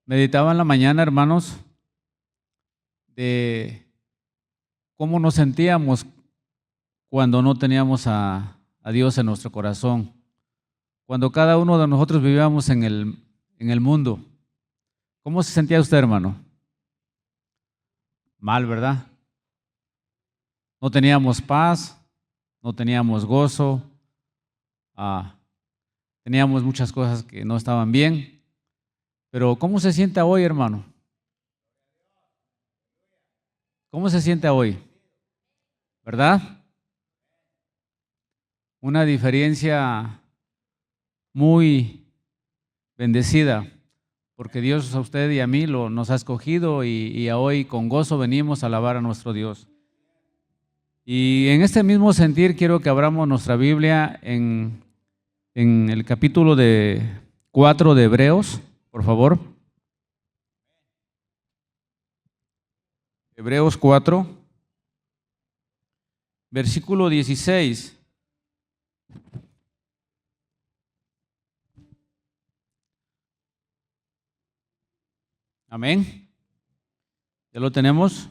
Meditaba en la mañana, hermanos, de cómo nos sentíamos cuando no teníamos a Dios en nuestro corazón, cuando cada uno de nosotros vivíamos en el mundo. ¿Cómo se sentía usted, hermano? Mal, ¿verdad? No teníamos paz, no teníamos gozo, teníamos muchas cosas que no estaban bien. Pero ¿cómo se siente hoy, hermano? ¿Cómo se siente hoy? ¿Verdad? Una diferencia muy bendecida, porque Dios a usted y a mí nos ha escogido y hoy con gozo venimos a alabar a nuestro Dios. Y en este mismo sentir quiero que abramos nuestra Biblia en el capítulo 4 de Hebreos, por favor. Hebreos 4, versículo 16. Amén. ¿Ya lo tenemos?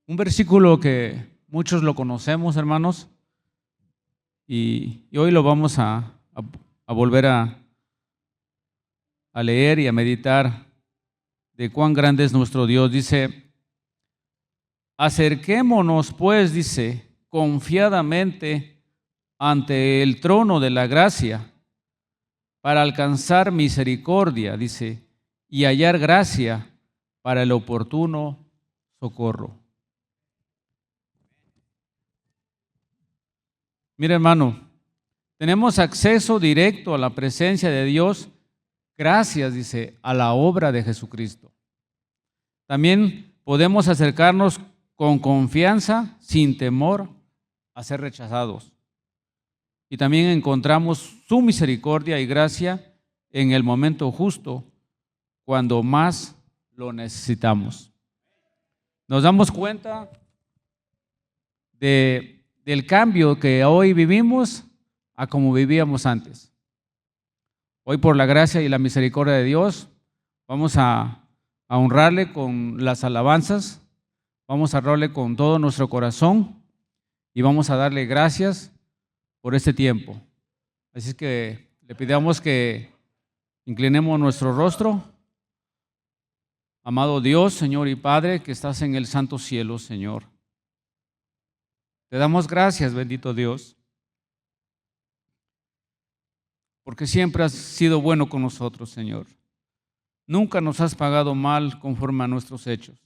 Un versículo que muchos lo conocemos, hermanos, y hoy lo vamos a volver a leer y a meditar de cuán grande es nuestro Dios. Dice: acerquémonos pues, dice, confiadamente ante el trono de la gracia para alcanzar misericordia, dice, y hallar gracia para el oportuno socorro. Mira, hermano, tenemos acceso directo a la presencia de Dios gracias, dice, a la obra de Jesucristo. También podemos acercarnos con confianza, sin temor a ser rechazados. Y también encontramos su misericordia y gracia en el momento justo, cuando más lo necesitamos. Nos damos cuenta del cambio que hoy vivimos a como vivíamos antes. Hoy, por la gracia y la misericordia de Dios, vamos a honrarle con las alabanzas, vamos a honrarle con todo nuestro corazón y vamos a darle gracias por este tiempo. Así es que le pidamos que inclinemos nuestro rostro. Amado Dios, Señor y Padre, que estás en el santo cielo, Señor. Te damos gracias, bendito Dios, porque siempre has sido bueno con nosotros, Señor. Nunca nos has pagado mal conforme a nuestros hechos.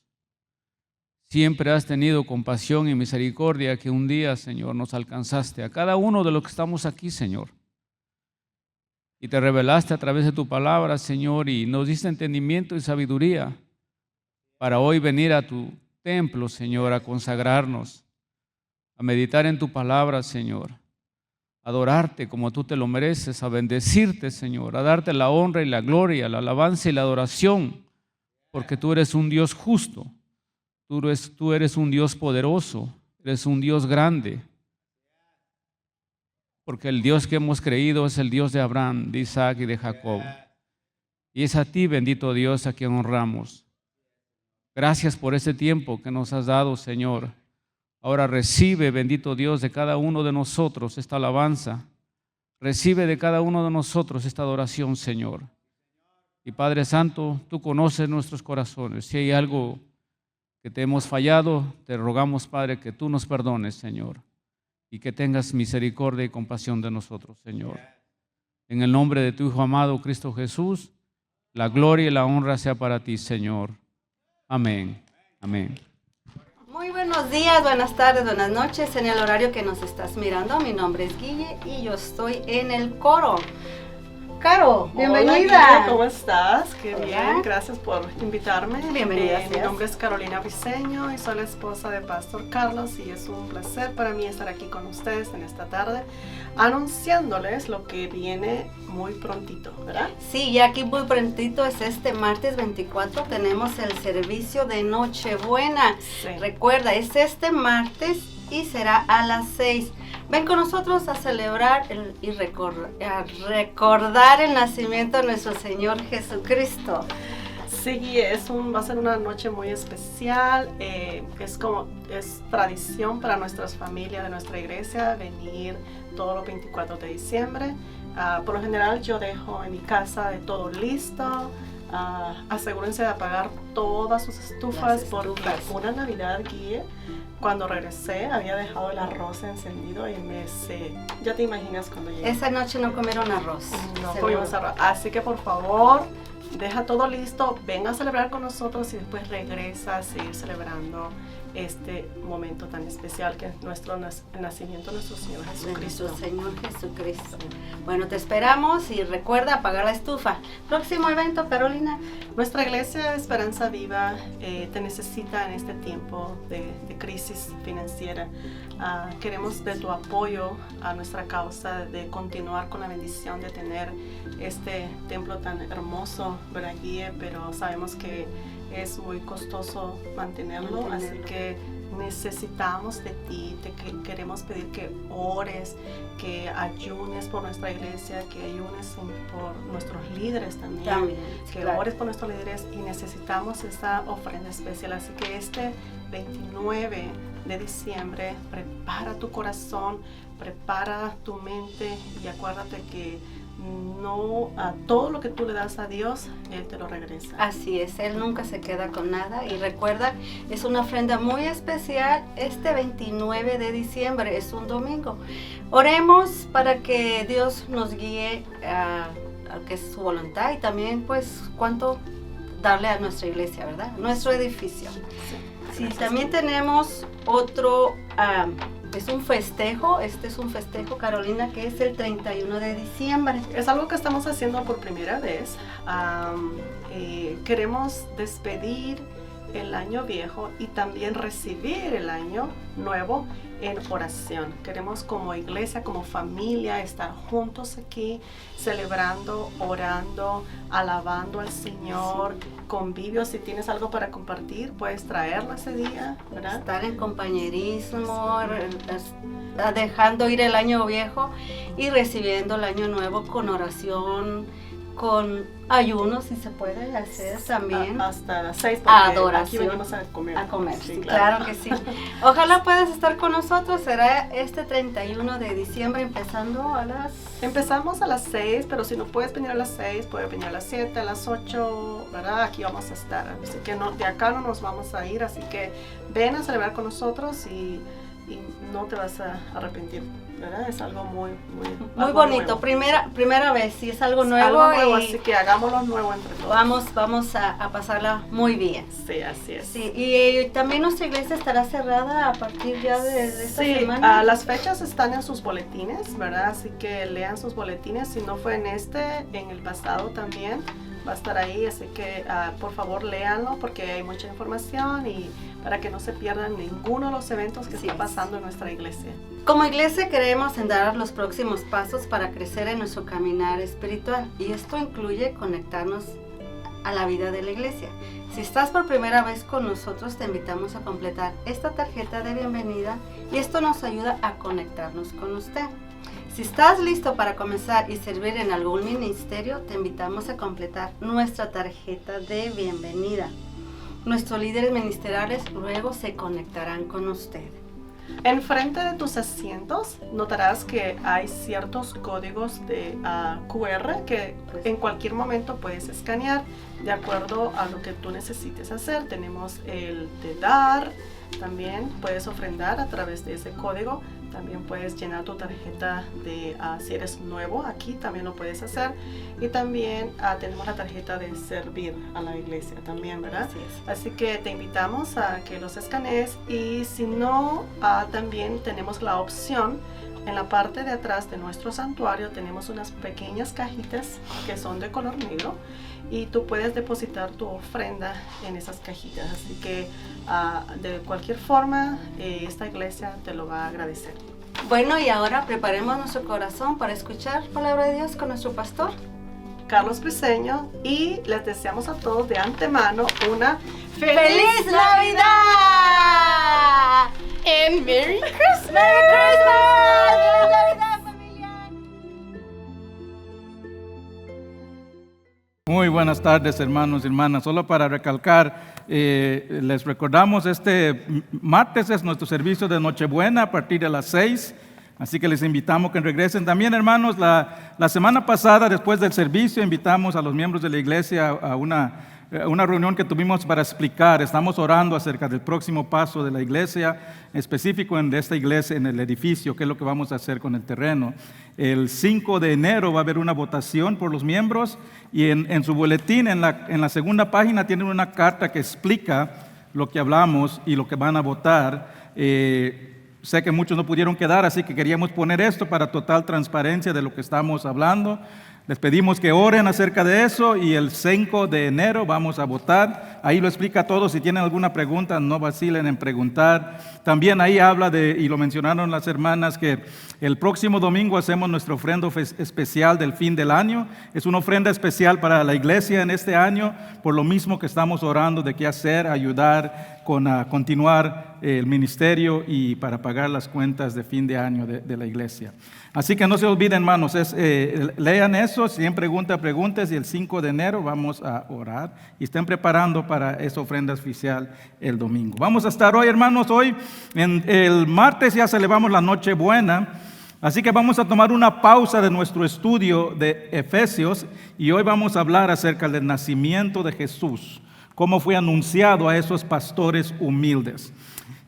Siempre has tenido compasión y misericordia, que un día, Señor, nos alcanzaste a cada uno de los que estamos aquí, Señor. Y te revelaste a través de tu palabra, Señor, y nos diste entendimiento y sabiduría para hoy venir a tu templo, Señor, a consagrarnos, a meditar en tu palabra, Señor, a adorarte como tú te lo mereces, a bendecirte, Señor, a darte la honra y la gloria, la alabanza y la adoración, porque tú eres un Dios justo. Tú eres un Dios poderoso, eres un Dios grande, porque el Dios que hemos creído es el Dios de Abraham, de Isaac y de Jacob. Y es a ti, bendito Dios, a quien honramos. Gracias por este tiempo que nos has dado, Señor. Ahora recibe, bendito Dios, de cada uno de nosotros esta alabanza. Recibe de cada uno de nosotros esta adoración, Señor. Y Padre Santo, tú conoces nuestros corazones. Si hay algo que te hemos fallado, te rogamos, Padre, que tú nos perdones, Señor, y que tengas misericordia y compasión de nosotros, Señor. En el nombre de tu Hijo amado, Cristo Jesús, la gloria y la honra sea para ti, Señor. Amén. Amén. Muy buenos días, buenas tardes, buenas noches en el horario que nos estás mirando. Mi nombre es Guille y yo estoy en el coro. Caro, bienvenida. Hola, Guille, ¿cómo estás? Qué Hola. bien, gracias por invitarme. Bienvenida. Mi nombre es Carolina Briceño y soy la esposa de Pastor Carlos y es un placer para mí estar aquí con ustedes en esta tarde anunciándoles lo que viene muy prontito, ¿verdad? Sí, ya aquí muy prontito es este martes 24, tenemos el servicio de Nochebuena. Sí. Recuerda, es este martes y será a las 6. Ven con nosotros a celebrar y recordar el nacimiento de nuestro Señor Jesucristo. Sí, va a ser una noche muy especial. Es tradición para nuestras familias de nuestra iglesia venir todos los 24 de diciembre. Por lo general yo dejo en mi casa de todo listo. Asegúrense de apagar todas sus estufas porque una Navidad aquí, cuando regresé, había dejado el arroz encendido y ya te imaginas cuando llegué. Esa noche no comieron arroz. No comimos arroz. Así que por favor, deja todo listo, ven a celebrar con nosotros y después regresa a seguir celebrando este momento tan especial que es el nacimiento de nuestro Señor Jesucristo. Nuestro Señor Jesucristo. Bueno, te esperamos y recuerda apagar la estufa. Próximo evento, Carolina. Nuestra iglesia Esperanza Viva te necesita en este tiempo de crisis financiera. Queremos de tu apoyo a nuestra causa de continuar con la bendición de tener este templo tan hermoso, ¿verdad, Guille? Pero sabemos que es muy costoso mantenerlo, así que necesitamos de ti, queremos pedir que ores, que ayunes por nuestra iglesia, que ayunes por nuestros líderes también, que ores por nuestros líderes y necesitamos esa ofrenda especial, así que este 29 de diciembre prepara tu corazón, prepara tu mente y acuérdate que no a todo lo que tú le das a Dios, Él te lo regresa. Así es, Él nunca se queda con nada y recuerda, es una ofrenda muy especial este 29 de diciembre, es un domingo. Oremos para que Dios nos guíe a que es su voluntad y también pues cuánto darle a nuestra iglesia, ¿verdad? Nuestro edificio. Sí, también tenemos otro... es un festejo, este es un festejo, Carolina, que es el 31 de diciembre. Es algo que estamos haciendo por primera vez. Queremos despedir el año viejo y también recibir el año nuevo en oración. Queremos como iglesia, como familia, estar juntos aquí, celebrando, orando, alabando al Señor, convivio. Si tienes algo para compartir, puedes traerlo ese día, ¿verdad? Estar en compañerismo, dejando ir el año viejo y recibiendo el año nuevo con oración, con ayuno, si se puede hacer también. Hasta las 6, adoración. Aquí venimos a comer. A comer, sí, sí, claro que sí. Ojalá puedas estar con nosotros, será este 31 de diciembre empezando a las... Empezamos a las 6, pero si no puedes venir a las 6, puedes venir a las 7, a las 8, ¿verdad? Aquí vamos a estar, así que de acá no nos vamos a ir, así que ven a celebrar con nosotros y no te vas a arrepentir, ¿verdad? Es algo muy bonito, nuevo. primera vez, sí, es algo nuevo, así que hagámoslo nuevo entre todos. Vamos a pasarla muy bien. Sí, así es. Sí, y también nuestra iglesia estará cerrada a partir ya de esta semana. Las fechas están en sus boletines, ¿verdad? Así que lean sus boletines, si no fue en el pasado también va a estar ahí, así que por favor léanlo porque hay mucha información y para que no se pierdan ninguno de los eventos que está pasando en nuestra iglesia. Como iglesia queremos en dar los próximos pasos para crecer en nuestro caminar espiritual y esto incluye conectarnos a la vida de la iglesia. Si estás por primera vez con nosotros, te invitamos a completar esta tarjeta de bienvenida y esto nos ayuda a conectarnos con usted. Si estás listo para comenzar y servir en algún ministerio, te invitamos a completar nuestra tarjeta de bienvenida. Nuestros líderes ministeriales luego se conectarán con usted. Enfrente de tus asientos notarás que hay ciertos códigos de QR que en cualquier momento puedes escanear de acuerdo a lo que tú necesites hacer. Tenemos el de dar, también puedes ofrendar a través de ese código. También puedes llenar tu tarjeta de si eres nuevo, aquí también lo puedes hacer. Y también tenemos la tarjeta de servir a la iglesia también, ¿verdad? Así que te invitamos a que los escanees y si no, también tenemos la opción. En la parte de atrás de nuestro santuario tenemos unas pequeñas cajitas que son de color negro y tú puedes depositar tu ofrenda en esas cajitas. Así que de cualquier forma esta iglesia te lo va a agradecer. Bueno, y ahora preparemos nuestro corazón para escuchar palabra de Dios con nuestro pastor Carlos Briceño y les deseamos a todos de antemano una ¡Feliz Navidad! and Merry Christmas! ¡Merry Christmas! Muy buenas tardes, hermanos y hermanas. Solo para recalcar, les recordamos este martes es nuestro servicio de Nochebuena a partir de las 6. Así que les invitamos que regresen. También, hermanos, la semana pasada, después del servicio, invitamos a los miembros de la iglesia a una reunión que tuvimos para explicar. Estamos orando acerca del próximo paso de la iglesia, específico de esta iglesia en el edificio, qué es lo que vamos a hacer con el terreno. El 5 de enero va a haber una votación por los miembros y en su boletín, en la segunda página, tienen una carta que explica lo que hablamos y lo que van a votar. Sé que muchos no pudieron quedar, así que queríamos poner esto para total transparencia de lo que estamos hablando. Les pedimos que oren acerca de eso y el 5 de enero vamos a votar. Ahí lo explica todo. Si tienen alguna pregunta, no vacilen en preguntar. También ahí habla y lo mencionaron las hermanas, que el próximo domingo hacemos nuestra ofrenda especial del fin del año. Es una ofrenda especial para la iglesia en este año, por lo mismo que estamos orando de qué hacer, ayudar con continuar el ministerio y para pagar las cuentas de fin de año de la iglesia. Así que no se olviden, hermanos, lean eso, si tienen preguntas y el 5 de enero vamos a orar y estén preparando para esa ofrenda oficial el domingo. Vamos a estar hoy, hermanos, el martes ya celebramos la Nochebuena, así que vamos a tomar una pausa de nuestro estudio de Efesios y hoy vamos a hablar acerca del nacimiento de Jesús, cómo fue anunciado a esos pastores humildes.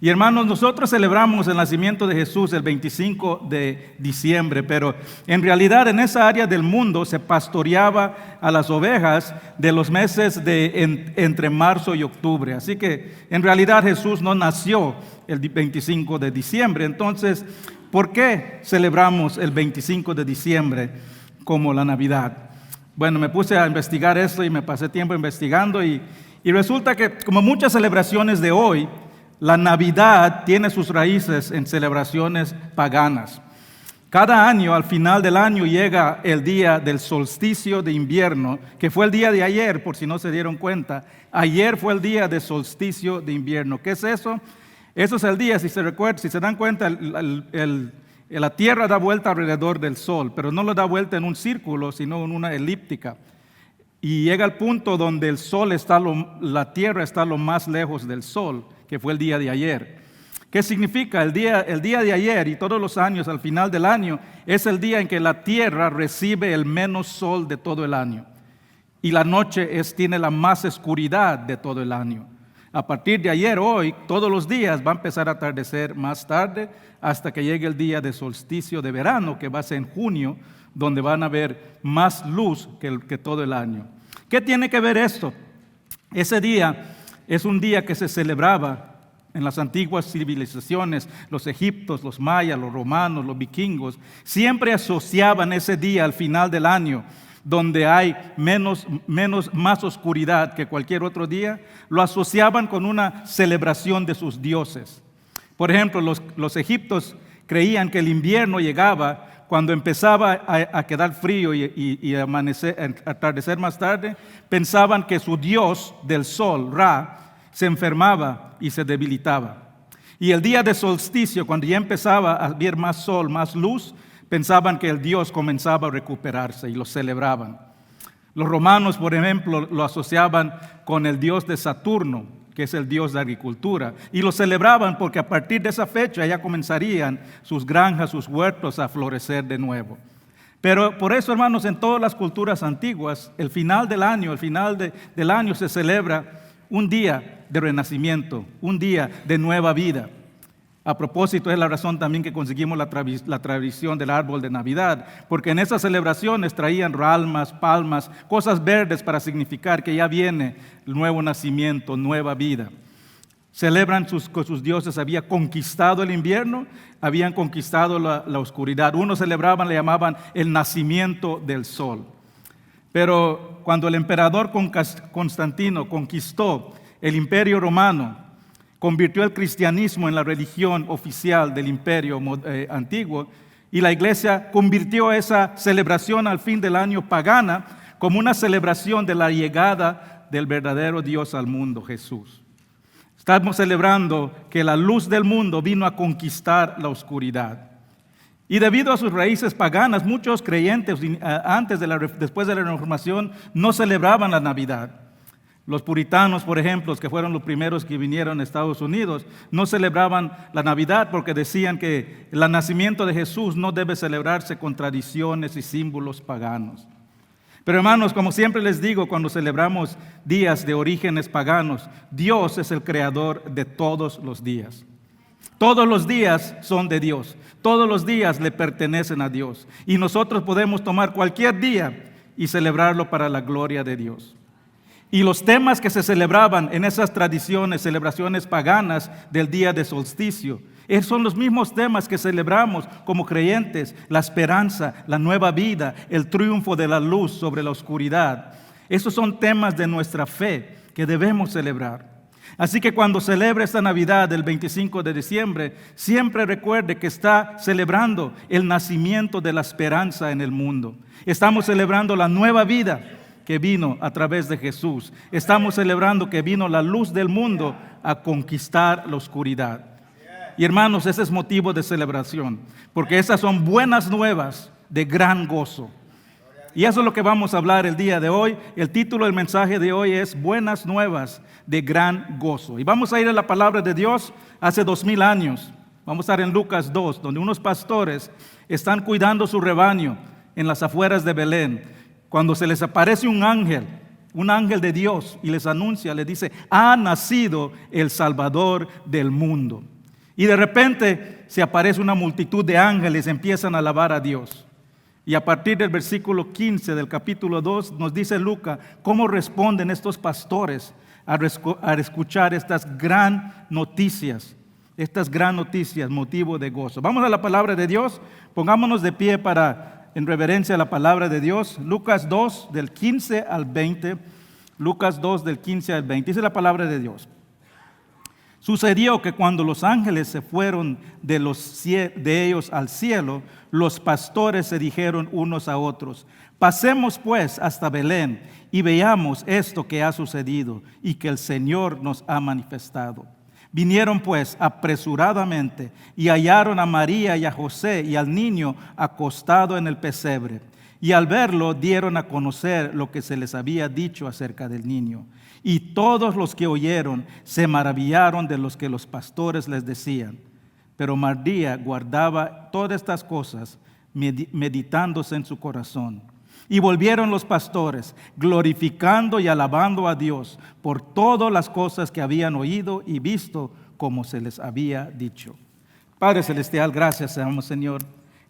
Y hermanos, nosotros celebramos el nacimiento de Jesús el 25 de diciembre, pero en realidad en esa área del mundo se pastoreaba a las ovejas de los meses entre marzo y octubre. Así que en realidad Jesús no nació el 25 de diciembre. Entonces, ¿por qué celebramos el 25 de diciembre como la Navidad? Bueno, me puse a investigar esto y me pasé tiempo investigando y resulta que, como muchas celebraciones de hoy, la Navidad tiene sus raíces en celebraciones paganas. Cada año, al final del año, llega el día del solsticio de invierno, que fue el día de ayer, por si no se dieron cuenta. Ayer fue el día del solsticio de invierno. ¿Qué es eso? Eso es el día, si se dan cuenta, la Tierra da vuelta alrededor del Sol, pero no lo da vuelta en un círculo, sino en una elíptica. Y llega al punto donde el Sol la Tierra está lo más lejos del Sol, que fue el día de ayer. ¿Qué significa? El día de ayer y todos los años, al final del año, es el día en que la Tierra recibe el menos sol de todo el año. Y la noche tiene la más oscuridad de todo el año. A partir de ayer, hoy, todos los días va a empezar a atardecer más tarde hasta que llegue el día de solsticio de verano, que va a ser en junio, donde van a haber más luz que todo el año. ¿Qué tiene que ver esto? Ese día es un día que se celebraba en las antiguas civilizaciones, los egipcios, los mayas, los romanos, los vikingos, siempre asociaban ese día al final del año, donde hay más oscuridad que cualquier otro día, lo asociaban con una celebración de sus dioses. Por ejemplo, los egipcios creían que el invierno llegaba cuando empezaba a quedar frío y atardecer más tarde. Pensaban que su dios del sol, Ra, se enfermaba y se debilitaba. Y el día de solsticio, cuando ya empezaba a haber más sol, más luz, pensaban que el dios comenzaba a recuperarse y lo celebraban. Los romanos, por ejemplo, lo asociaban con el dios de Saturno, que es el dios de agricultura, y lo celebraban porque a partir de esa fecha ya comenzarían sus granjas, sus huertos a florecer de nuevo. Pero por eso, hermanos, en todas las culturas antiguas, el final del año se celebra un día de renacimiento, un día de nueva vida. A propósito, es la razón también que conseguimos la tradición del árbol de Navidad, porque en esas celebraciones traían ralmas, palmas, cosas verdes para significar que ya viene el nuevo nacimiento, nueva vida. Celebran que sus dioses habían conquistado el invierno, habían conquistado la oscuridad. Unos celebraban, le llamaban el nacimiento del sol. Pero cuando el emperador Constantino conquistó el imperio romano, convirtió el cristianismo en la religión oficial del imperio antiguo, y la iglesia convirtió esa celebración al fin del año pagana como una celebración de la llegada del verdadero Dios al mundo, Jesús. Estamos celebrando que la luz del mundo vino a conquistar la oscuridad. Y debido a sus raíces paganas, muchos creyentes después de la Reformación no celebraban la Navidad. Los puritanos, por ejemplo, que fueron los primeros que vinieron a Estados Unidos, no celebraban la Navidad porque decían que el nacimiento de Jesús no debe celebrarse con tradiciones y símbolos paganos. Pero hermanos, como siempre les digo, cuando celebramos días de orígenes paganos, Dios es el creador de todos los días. Todos los días son de Dios. Todos los días le pertenecen a Dios. Y nosotros podemos tomar cualquier día y celebrarlo para la gloria de Dios. Y los temas que se celebraban en esas tradiciones, celebraciones paganas del día de solsticio, son los mismos temas que celebramos como creyentes: la esperanza, la nueva vida, el triunfo de la luz sobre la oscuridad. Esos son temas de nuestra fe que debemos celebrar. Así que cuando celebre esta Navidad del 25 de diciembre, siempre recuerde que está celebrando el nacimiento de la esperanza en el mundo. Estamos celebrando la nueva vida que vino a través de Jesús. Estamos celebrando que vino la luz del mundo a conquistar la oscuridad. Y hermanos, ese es motivo de celebración, porque esas son buenas nuevas de gran gozo. Y eso es lo que vamos a hablar el día de hoy. El título del mensaje de hoy es Buenas nuevas de gran gozo. Y vamos a ir a la palabra de Dios hace 2000 años. Vamos a estar en Lucas 2, donde unos pastores están cuidando su rebaño en las afueras de Belén, cuando se les aparece un ángel de Dios, y les anuncia, les dice: ha nacido el Salvador del mundo. Y de repente se aparece una multitud de ángeles, empiezan a alabar a Dios. Y a partir del versículo 15 del capítulo 2 nos dice Lucas cómo responden estos pastores a escuchar estas gran noticias, motivo de gozo. Vamos a la palabra de Dios, pongámonos de pie en reverencia a la palabra de Dios. Lucas 2 del 15 al 20, Lucas 2 del 15 al 20, dice la palabra de Dios. Sucedió que cuando los ángeles se fueron de ellos al cielo, los pastores se dijeron unos a otros: pasemos pues hasta Belén y veamos esto que ha sucedido y que el Señor nos ha manifestado. Vinieron pues apresuradamente y hallaron a María y a José y al niño acostado en el pesebre. Y al verlo dieron a conocer lo que se les había dicho acerca del niño. Y todos los que oyeron se maravillaron de lo que los pastores les decían. Pero María guardaba todas estas cosas, meditándose en su corazón. Y volvieron los pastores, glorificando y alabando a Dios por todas las cosas que habían oído y visto, como se les había dicho. Padre Celestial, gracias, Señor.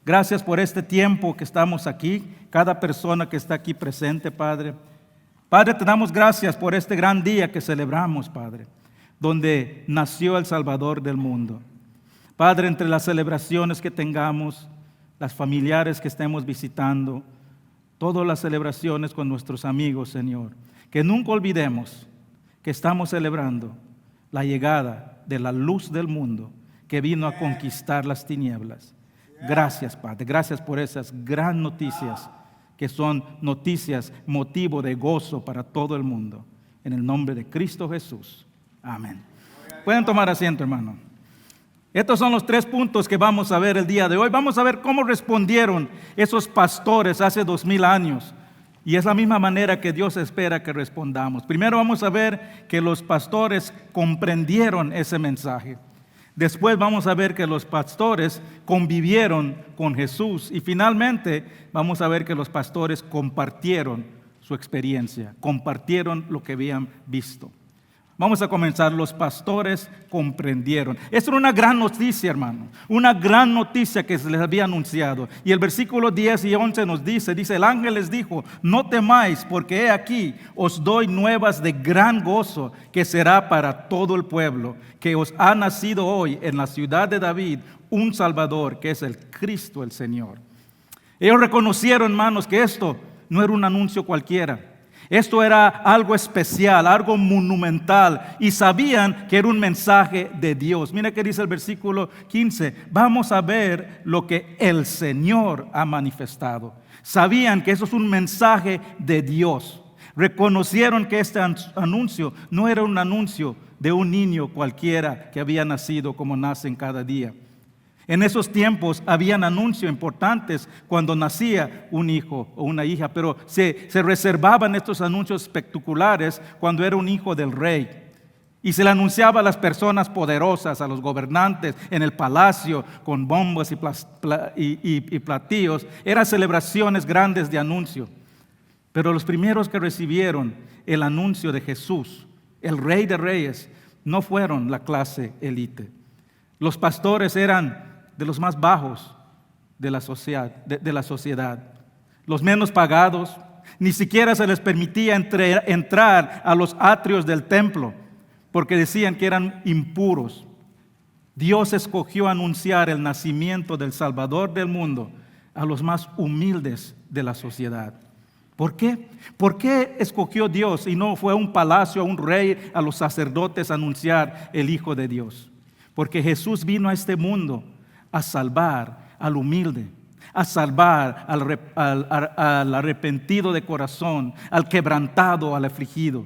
Gracias por este tiempo que estamos aquí, cada persona que está aquí presente, Padre. Padre, te damos gracias por este gran día que celebramos, Padre, donde nació el Salvador del mundo. Padre, entre las celebraciones que tengamos, las familiares que estemos visitando, todas las celebraciones con nuestros amigos, Señor, que nunca olvidemos que estamos celebrando la llegada de la luz del mundo que vino a conquistar las tinieblas. Gracias, Padre, gracias por esas gran noticias que son noticias, motivo de gozo para todo el mundo. En el nombre de Cristo Jesús. Amén. Pueden tomar asiento, hermano. Estos son los 3 puntos que vamos a ver el día de hoy. Vamos a ver cómo respondieron esos pastores hace 2000 años. Y es la misma manera que Dios espera que respondamos. Primero vamos a ver que los pastores comprendieron ese mensaje. Después vamos a ver que los pastores convivieron con Jesús. Y finalmente vamos a ver que los pastores compartieron su experiencia, compartieron lo que habían visto. Vamos a comenzar. Los pastores comprendieron. Esto era una gran noticia, hermano. Una gran noticia que se les había anunciado. Y el versículo 10 y 11 nos dice, el ángel les dijo: no temáis, porque he aquí os doy nuevas de gran gozo, que será para todo el pueblo, que os ha nacido hoy en la ciudad de David un Salvador, que es el Cristo el Señor. Ellos reconocieron, hermanos, que esto no era un anuncio cualquiera. Esto era algo especial, algo monumental, y sabían que era un mensaje de Dios. Mira que dice el versículo 15, vamos a ver lo que el Señor ha manifestado. Sabían que eso es un mensaje de Dios. Reconocieron que este anuncio no era un anuncio de un niño cualquiera que había nacido como nacen cada día. En esos tiempos habían anuncios importantes cuando nacía un hijo o una hija, pero se reservaban estos anuncios espectaculares cuando era un hijo del rey. Y se le anunciaba a las personas poderosas, a los gobernantes en el palacio con bombos y platillos. Eran celebraciones grandes de anuncio. Pero los primeros que recibieron el anuncio de Jesús, el Rey de Reyes, no fueron la clase élite. Los pastores eran de los más bajos de la sociedad, los menos pagados. Ni siquiera se les permitía entrar a los atrios del templo, porque decían que eran impuros. Dios escogió anunciar el nacimiento del Salvador del mundo a los más humildes de la sociedad. ¿Por qué? ¿Por qué escogió Dios y no fue a un palacio, a un rey, a los sacerdotes a anunciar el Hijo de Dios? Porque Jesús vino a este mundo a salvar al humilde, a salvar al arrepentido de corazón, al quebrantado, al afligido.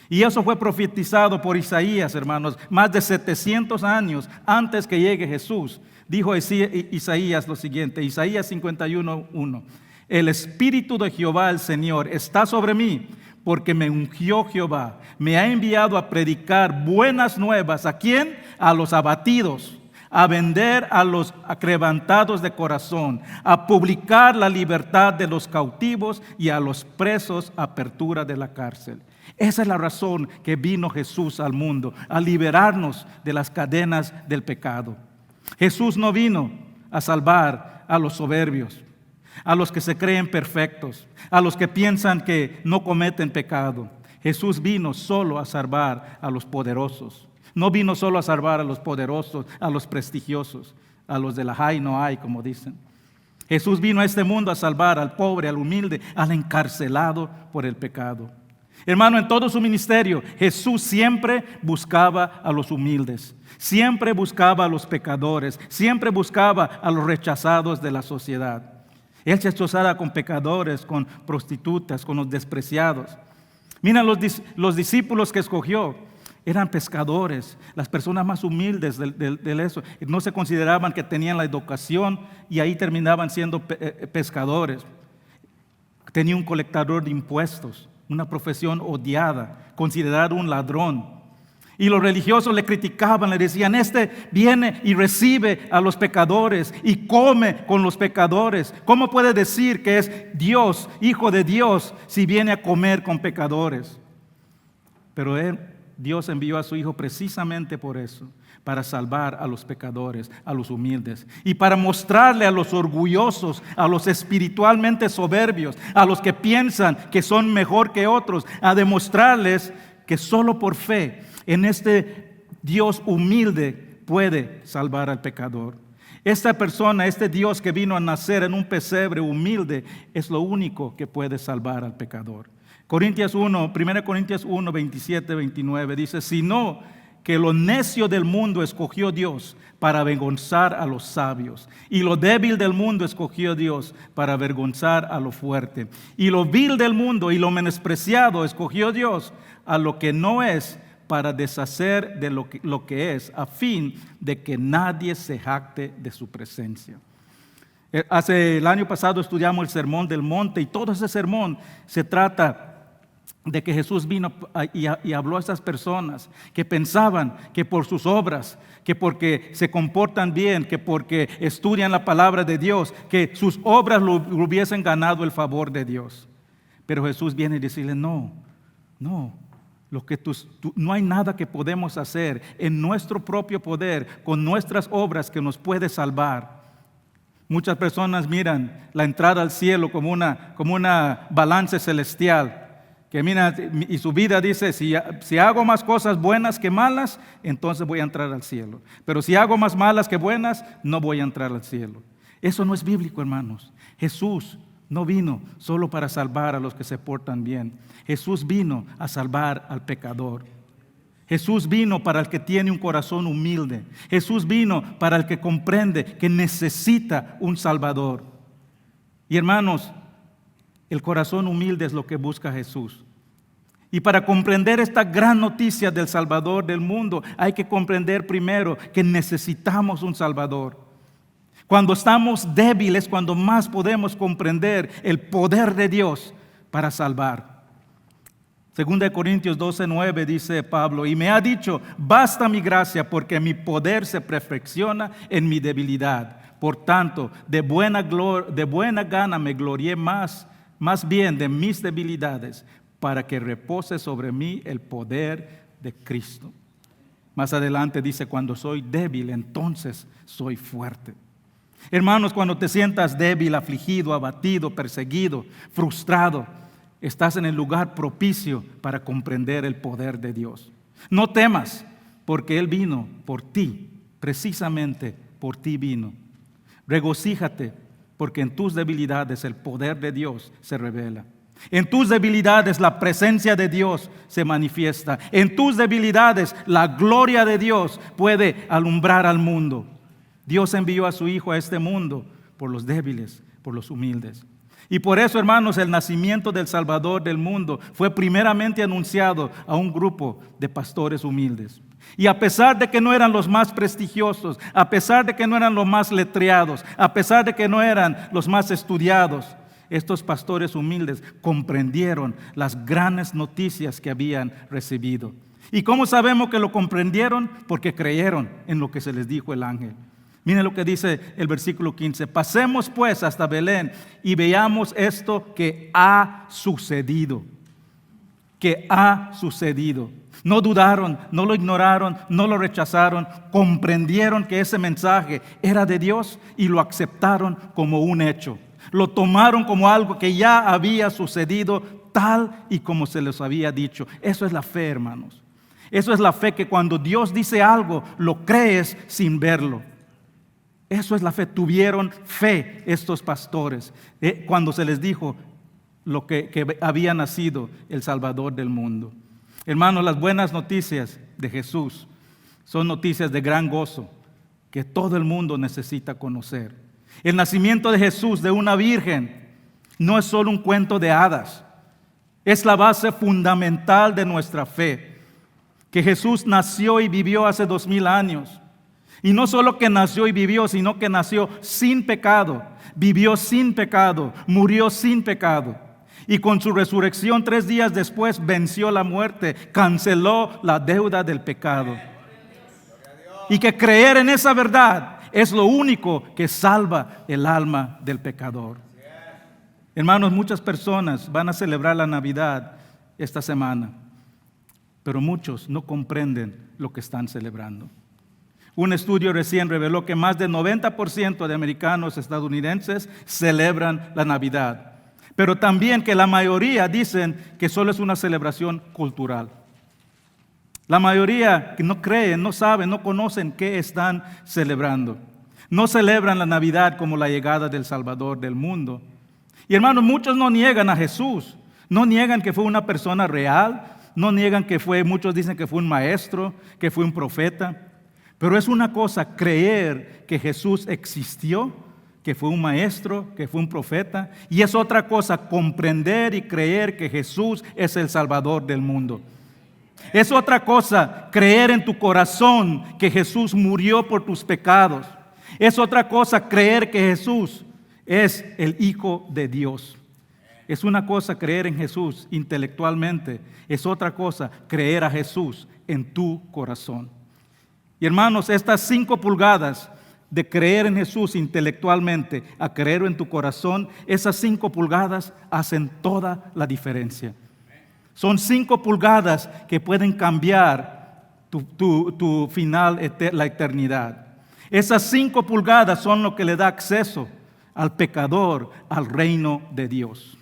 Y eso fue profetizado por Isaías, hermanos, más de 700 años antes que llegue Jesús. Dijo Isaías lo siguiente, Isaías 51:1. El Espíritu de Jehová el Señor está sobre mí, porque me ungió Jehová. Me ha enviado a predicar buenas nuevas. ¿A quién? A los abatidos, a vender a los quebrantados de corazón, a publicar la libertad de los cautivos y a los presos apertura de la cárcel. Esa es la razón que vino Jesús al mundo, a liberarnos de las cadenas del pecado. Jesús no vino a salvar a los soberbios, a los que se creen perfectos, a los que piensan que no cometen pecado. Jesús vino solo a salvar a los poderosos. No vino solo a salvar a los poderosos, a los prestigiosos, a los de la hay no hay, como dicen. Jesús vino a este mundo a salvar al pobre, al humilde, al encarcelado por el pecado. Hermano, en todo su ministerio, Jesús siempre buscaba a los humildes, siempre buscaba a los pecadores, siempre buscaba a los rechazados de la sociedad. Él se chozaba con pecadores, con prostitutas, con los despreciados. Mira los discípulos que escogió. Eran pescadores, las personas más humildes de eso. No se consideraban que tenían la educación y ahí terminaban siendo pescadores. Tenía un colectador de impuestos, una profesión odiada, considerado un ladrón. Y los religiosos le criticaban, le decían, este viene y recibe a los pecadores y come con los pecadores. ¿Cómo puede decir que es Dios, hijo de Dios, si viene a comer con pecadores? Pero Dios envió a su Hijo precisamente por eso, para salvar a los pecadores, a los humildes, y para mostrarle a los orgullosos, a los espiritualmente soberbios, a los que piensan que son mejor que otros, a demostrarles que solo por fe en este Dios humilde puede salvar al pecador. Esta persona, este Dios que vino a nacer en un pesebre humilde, es lo único que puede salvar al pecador. 1 Corintios 1, 27, 29 dice, sino que lo necio del mundo escogió Dios para avergonzar a los sabios, y lo débil del mundo escogió Dios para avergonzar a lo fuerte, y lo vil del mundo y lo menospreciado escogió Dios a lo que no es, para deshacer de lo que es, a fin de que nadie se jacte de su presencia. El año pasado estudiamos el Sermón del Monte, y todo ese sermón se trata de que Jesús vino y habló a esas personas que pensaban que por sus obras, que porque se comportan bien, que porque estudian la palabra de Dios, que sus obras lo hubiesen ganado el favor de Dios. Pero Jesús viene y decirle, no, no hay nada que podemos hacer en nuestro propio poder, con nuestras obras, que nos puede salvar. Muchas personas miran la entrada al cielo como una balanza celestial, que mira, y su vida dice, si hago más cosas buenas que malas, entonces voy a entrar al cielo. Pero si hago más malas que buenas, no voy a entrar al cielo. Eso no es bíblico, hermanos. Jesús no vino solo para salvar a los que se portan bien. Jesús vino a salvar al pecador. Jesús vino para el que tiene un corazón humilde. Jesús vino para el que comprende que necesita un Salvador. Y hermanos, el corazón humilde es lo que busca Jesús. Y para comprender esta gran noticia del Salvador del mundo, hay que comprender primero que necesitamos un Salvador. Cuando estamos débiles, cuando más podemos comprender el poder de Dios para salvar. 2 Corintios 12:9 dice Pablo, y me ha dicho, basta mi gracia porque mi poder se perfecciona en mi debilidad. Por tanto, de buena gana me glorié más bien de mis debilidades, para que repose sobre mí el poder de Cristo. Más adelante dice, cuando soy débil, entonces soy fuerte. Hermanos, cuando te sientas débil, afligido, abatido, perseguido, frustrado, estás en el lugar propicio para comprender el poder de Dios. No temas, porque Él vino por ti, precisamente por ti vino. Regocíjate, porque en tus debilidades el poder de Dios se revela. En tus debilidades la presencia de Dios se manifiesta. En tus debilidades la gloria de Dios puede alumbrar al mundo. Dios envió a su Hijo a este mundo por los débiles, por los humildes. Y por eso, hermanos, el nacimiento del Salvador del mundo fue primeramente anunciado a un grupo de pastores humildes. Y a pesar de que no eran los más prestigiosos, a pesar de que no eran los más letreados, a pesar de que no eran los más estudiados, estos pastores humildes comprendieron las grandes noticias que habían recibido. ¿Y cómo sabemos que lo comprendieron? Porque creyeron en lo que se les dijo el ángel. Miren lo que dice el versículo 15. Pasemos pues hasta Belén y veamos esto que ha sucedido. Que ha sucedido. No dudaron, no lo ignoraron, no lo rechazaron. Comprendieron que ese mensaje era de Dios y lo aceptaron como un hecho. Lo tomaron como algo que ya había sucedido tal y como se les había dicho. Eso es la fe, hermanos. Eso es la fe, que cuando Dios dice algo, lo crees sin verlo. Eso es la fe. Tuvieron fe estos pastores cuando se les dijo lo que había nacido el Salvador del mundo. Hermanos, las buenas noticias de Jesús son noticias de gran gozo que todo el mundo necesita conocer. El nacimiento de Jesús de una virgen no es solo un cuento de hadas, es la base fundamental de nuestra fe. Que Jesús nació y vivió hace 2000 años. Y no solo que nació y vivió, sino que nació sin pecado, vivió sin pecado, murió sin pecado. Y con su resurrección 3 días después venció la muerte, canceló la deuda del pecado. Y que creer en esa verdad es lo único que salva el alma del pecador. Hermanos, muchas personas van a celebrar la Navidad esta semana, pero muchos no comprenden lo que están celebrando. Un estudio recién reveló que más del 90% de americanos estadounidenses celebran la Navidad, pero también que la mayoría dicen que solo es una celebración cultural. La mayoría que no creen, no saben, no conocen qué están celebrando. No celebran la Navidad como la llegada del Salvador del mundo. Y hermanos, muchos no niegan a Jesús, no niegan que fue una persona real, no niegan que muchos dicen que fue un maestro, que fue un profeta. Pero es una cosa creer que Jesús existió, que fue un maestro, que fue un profeta, y es otra cosa comprender y creer que Jesús es el Salvador del mundo. Es otra cosa creer en tu corazón que Jesús murió por tus pecados. Es otra cosa creer que Jesús es el Hijo de Dios. Es una cosa creer en Jesús intelectualmente, es otra cosa creer a Jesús en tu corazón. Y hermanos, estas 5 pulgadas de creer en Jesús intelectualmente a creer en tu corazón, esas 5 pulgadas hacen toda la diferencia. Son 5 pulgadas que pueden cambiar tu final, la eternidad. Esas 5 pulgadas son lo que le da acceso al pecador al reino de Dios.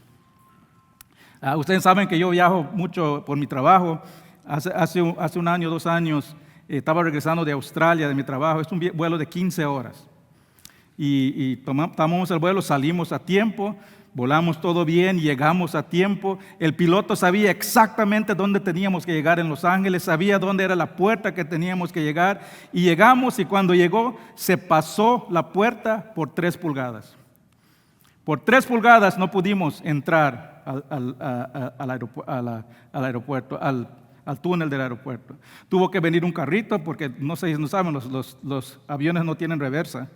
Ustedes saben que yo viajo mucho por mi trabajo. Hace un año, 2 años, estaba regresando de Australia de mi trabajo. Es un vuelo de 15 horas. Y tomamos el vuelo, salimos a tiempo, volamos todo bien, llegamos a tiempo. El piloto sabía exactamente dónde teníamos que llegar en Los Ángeles, sabía dónde era la puerta que teníamos que llegar. Y llegamos, y cuando llegó, se pasó la puerta por 3 pulgadas. Por 3 pulgadas no pudimos entrar al aeropuerto, al túnel del aeropuerto. Tuvo que venir un carrito porque no saben, los aviones no tienen reversa.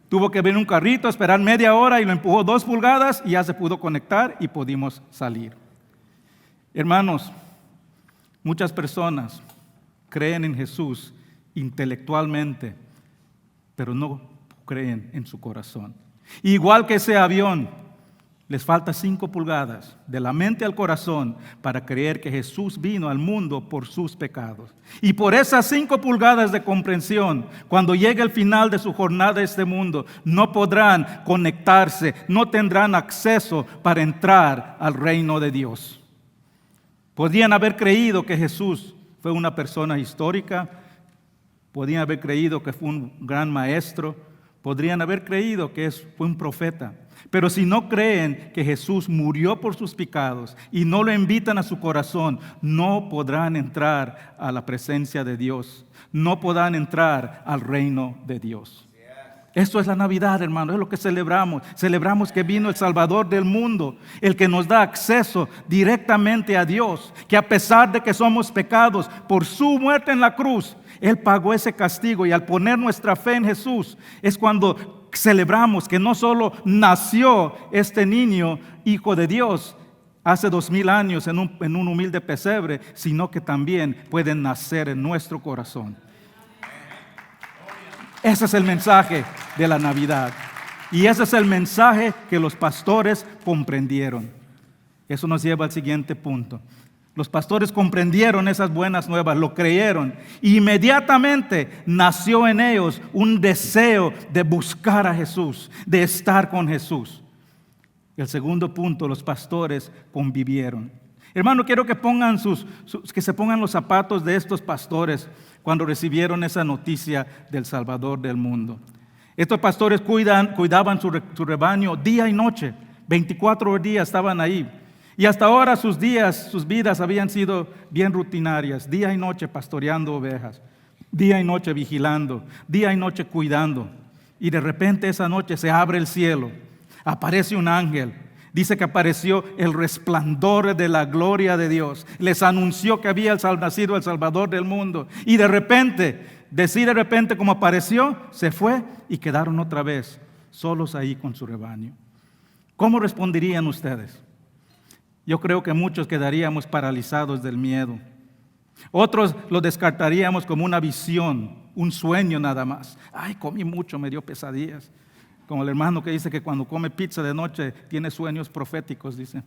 Tuvo que venir un carrito, esperar media hora y lo empujó 2 pulgadas y ya se pudo conectar y pudimos salir. Hermanos, muchas personas creen en Jesús intelectualmente, pero no creen en su corazón. Igual que ese avión, les falta 5 pulgadas de la mente al corazón para creer que Jesús vino al mundo por sus pecados. Y por esas 5 pulgadas de comprensión, cuando llegue el final de su jornada a este mundo, no podrán conectarse, no tendrán acceso para entrar al reino de Dios. Podrían haber creído que Jesús fue una persona histórica, podrían haber creído que fue un gran maestro, podrían haber creído que fue un profeta. Pero si no creen que Jesús murió por sus pecados y no lo invitan a su corazón, no podrán entrar a la presencia de Dios, no podrán entrar al reino de Dios. Esto es la Navidad, hermano, es lo que celebramos. Celebramos que vino el Salvador del mundo, el que nos da acceso directamente a Dios, que a pesar de que somos pecados, por su muerte en la cruz, Él pagó ese castigo, y al poner nuestra fe en Jesús es cuando celebramos que no solo nació este niño, hijo de Dios, hace 2000 años en un humilde pesebre, sino que también puede nacer en nuestro corazón. Ese es el mensaje de la Navidad. Y ese es el mensaje que los pastores comprendieron. Eso nos lleva al siguiente punto. Los pastores comprendieron esas buenas nuevas, lo creyeron. Y inmediatamente nació en ellos un deseo de buscar a Jesús, de estar con Jesús. El segundo punto, los pastores convivieron. Hermano, quiero que que se pongan los zapatos de estos pastores cuando recibieron esa noticia del Salvador del mundo. Estos pastores cuidaban su rebaño día y noche, 24 días estaban ahí. Y hasta ahora sus vidas habían sido bien rutinarias, día y noche pastoreando ovejas, día y noche vigilando, día y noche cuidando. Y de repente esa noche se abre el cielo, aparece un ángel. Dice que apareció el resplandor de la gloria de Dios. Les anunció que había nacido el Salvador del mundo. Y de repente como apareció, se fue y quedaron otra vez solos ahí con su rebaño. ¿Cómo responderían ustedes? Yo creo que muchos quedaríamos paralizados del miedo. Otros lo descartaríamos como una visión, un sueño nada más. Ay, comí mucho, me dio pesadillas. Como el hermano que dice que cuando come pizza de noche tiene sueños proféticos, dice.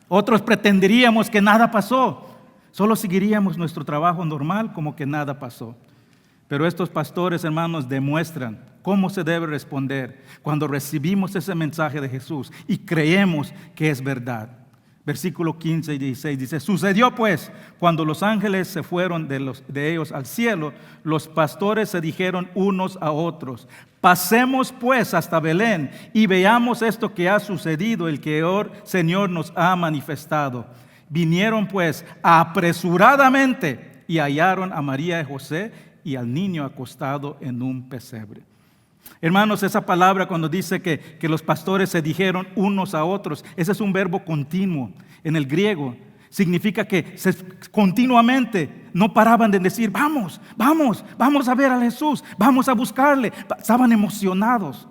Otros pretenderíamos que nada pasó. Solo seguiríamos nuestro trabajo normal como que nada pasó. Pero estos pastores, hermanos, demuestran cómo se debe responder cuando recibimos ese mensaje de Jesús y creemos que es verdad. Versículo 15 y 16 dice: sucedió pues, cuando los ángeles se fueron de ellos al cielo, los pastores se dijeron unos a otros: pasemos pues hasta Belén y veamos esto que ha sucedido, el que el Señor nos ha manifestado. Vinieron pues apresuradamente y hallaron a María y José y al niño acostado en un pesebre. Hermanos, esa palabra cuando dice que los pastores se dijeron unos a otros, ese es un verbo continuo en el griego. Significa que continuamente no paraban de decir: vamos a ver a Jesús, vamos a buscarle. Estaban emocionados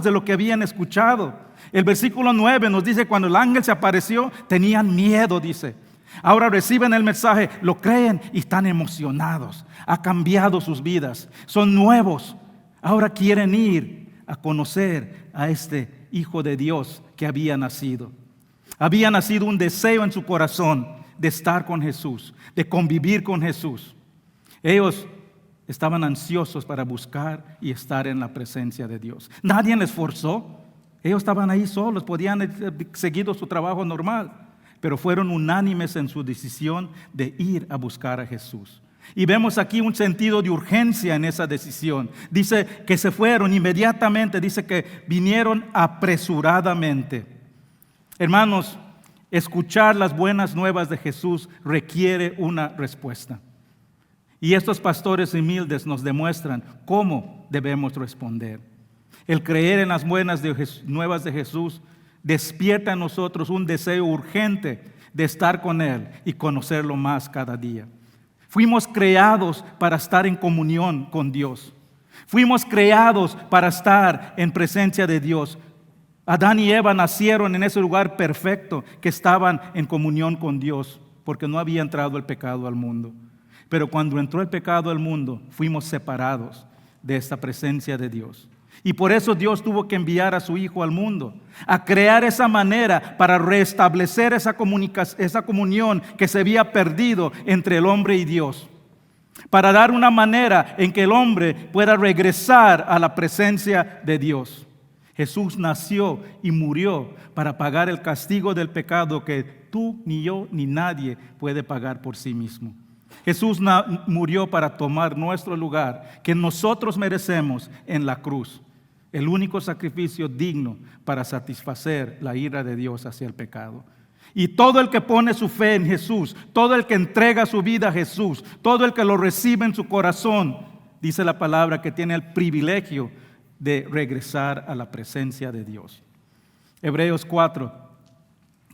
de lo que habían escuchado. El versículo 9 nos dice: cuando el ángel se apareció, tenían miedo, dice. Ahora reciben el mensaje, lo creen y están emocionados. Ha cambiado sus vidas, son nuevos. Ahora quieren ir a conocer a este Hijo de Dios que había nacido. Había nacido un deseo en su corazón de estar con Jesús, de convivir con Jesús. Ellos estaban ansiosos para buscar y estar en la presencia de Dios. Nadie les forzó. Ellos estaban ahí solos, podían haber seguido su trabajo normal, pero fueron unánimes en su decisión de ir a buscar a Jesús. Y vemos aquí un sentido de urgencia en esa decisión. Dice que se fueron inmediatamente, dice que vinieron apresuradamente. Hermanos, escuchar las buenas nuevas de Jesús requiere una respuesta. Y estos pastores humildes nos demuestran cómo debemos responder. El creer en las buenas nuevas de Jesús despierta en nosotros un deseo urgente de estar con Él y conocerlo más cada día. Fuimos creados para estar en comunión con Dios. Fuimos creados para estar en presencia de Dios. Adán y Eva nacieron en ese lugar perfecto, que estaban en comunión con Dios, porque no había entrado el pecado al mundo. Pero cuando entró el pecado al mundo, fuimos separados de esta presencia de Dios. Y por eso Dios tuvo que enviar a su Hijo al mundo, a crear esa manera para restablecer esa comunión que se había perdido entre el hombre y Dios, para dar una manera en que el hombre pueda regresar a la presencia de Dios. Jesús nació y murió para pagar el castigo del pecado que tú, ni yo, ni nadie puede pagar por sí mismo. Jesús murió para tomar nuestro lugar que nosotros merecemos en la cruz. El único sacrificio digno para satisfacer la ira de Dios hacia el pecado. Y todo el que pone su fe en Jesús, todo el que entrega su vida a Jesús, todo el que lo recibe en su corazón, dice la palabra que tiene el privilegio de regresar a la presencia de Dios. Hebreos 4,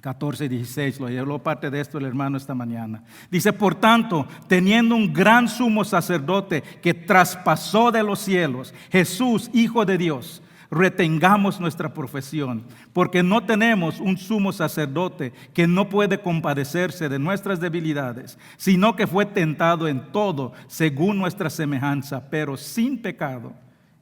14 y 16, lo habló parte de esto el hermano esta mañana. Dice, por tanto, teniendo un gran sumo sacerdote que traspasó de los cielos, Jesús, Hijo de Dios, retengamos nuestra profesión, porque no tenemos un sumo sacerdote que no puede compadecerse de nuestras debilidades, sino que fue tentado en todo según nuestra semejanza, pero sin pecado.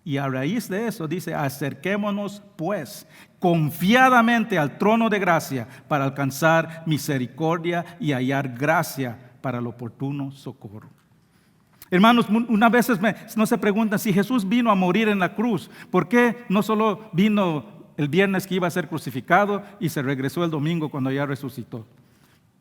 Y a raíz de eso dice, acerquémonos pues confiadamente al trono de gracia para alcanzar misericordia y hallar gracia para el oportuno socorro. Hermanos, unas veces no se preguntan si Jesús vino a morir en la cruz, ¿por qué no solo vino el viernes que iba a ser crucificado y se regresó el domingo cuando ya resucitó?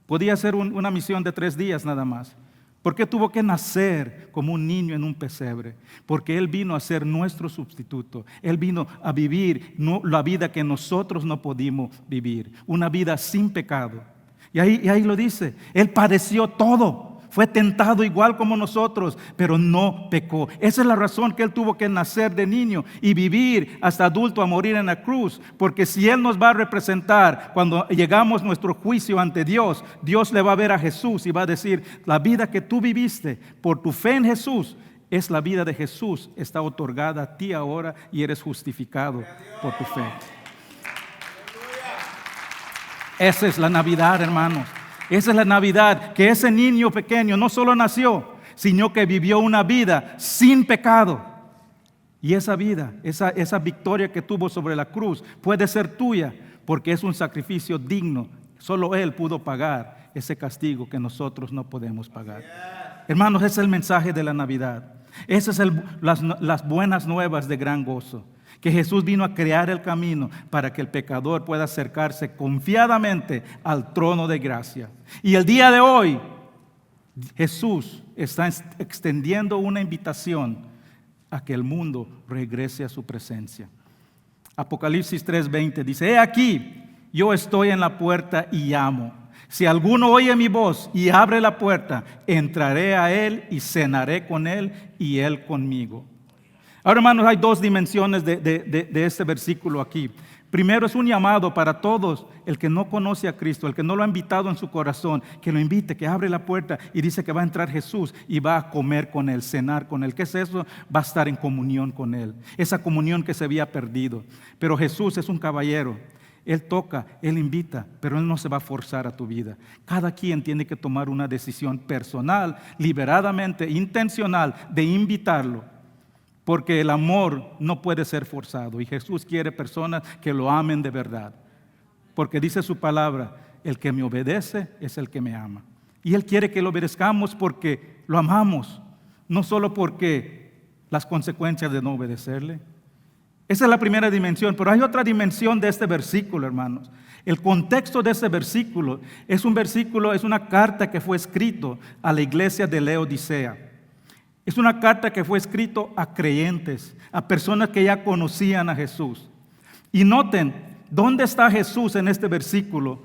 Podía ser una misión de 3 días nada más. ¿Por qué tuvo que nacer como un niño en un pesebre? Porque Él vino a ser nuestro sustituto. Él vino a vivir la vida que nosotros no pudimos vivir, una vida sin pecado. Y ahí lo dice, Él padeció todo. Fue tentado igual como nosotros, pero no pecó. Esa es la razón que Él tuvo que nacer de niño y vivir hasta adulto a morir en la cruz. Porque si Él nos va a representar cuando llegamos a nuestro juicio ante Dios, Dios le va a ver a Jesús y va a decir, la vida que tú viviste por tu fe en Jesús, es la vida de Jesús, está otorgada a ti ahora y eres justificado por tu fe. Esa es la Navidad, hermanos. Esa es la Navidad, que ese niño pequeño no solo nació, sino que vivió una vida sin pecado. Y esa vida, esa victoria que tuvo sobre la cruz puede ser tuya porque es un sacrificio digno. Solo Él pudo pagar ese castigo que nosotros no podemos pagar. Hermanos, ese es el mensaje de la Navidad. Esas son las buenas nuevas de gran gozo. Que Jesús vino a crear el camino para que el pecador pueda acercarse confiadamente al trono de gracia. Y el día de hoy, Jesús está extendiendo una invitación a que el mundo regrese a su presencia. Apocalipsis 3:20 dice, he aquí, yo estoy en la puerta y llamo. Si alguno oye mi voz y abre la puerta, entraré a él y cenaré con él y él conmigo. Ahora, hermanos, hay 2 dimensiones de este versículo aquí. Primero, es un llamado para todos, el que no conoce a Cristo, el que no lo ha invitado en su corazón, que lo invite, que abre la puerta y dice que va a entrar Jesús y va a comer con Él, cenar con Él. ¿Qué es eso? Va a estar en comunión con Él, esa comunión que se había perdido. Pero Jesús es un caballero. Él toca, Él invita, pero Él no se va a forzar a tu vida. Cada quien tiene que tomar una decisión personal, liberadamente, intencional, de invitarlo. Porque el amor no puede ser forzado y Jesús quiere personas que lo amen de verdad. Porque dice su palabra, el que me obedece es el que me ama. Y Él quiere que lo obedezcamos porque lo amamos, no solo porque las consecuencias de no obedecerle. Esa es la primera dimensión, pero hay otra dimensión de este versículo, hermanos. El contexto de este versículo, es una carta que fue escrito a la iglesia de Laodicea. Es una carta que fue escrita a creyentes, a personas que ya conocían a Jesús. Y noten, ¿dónde está Jesús en este versículo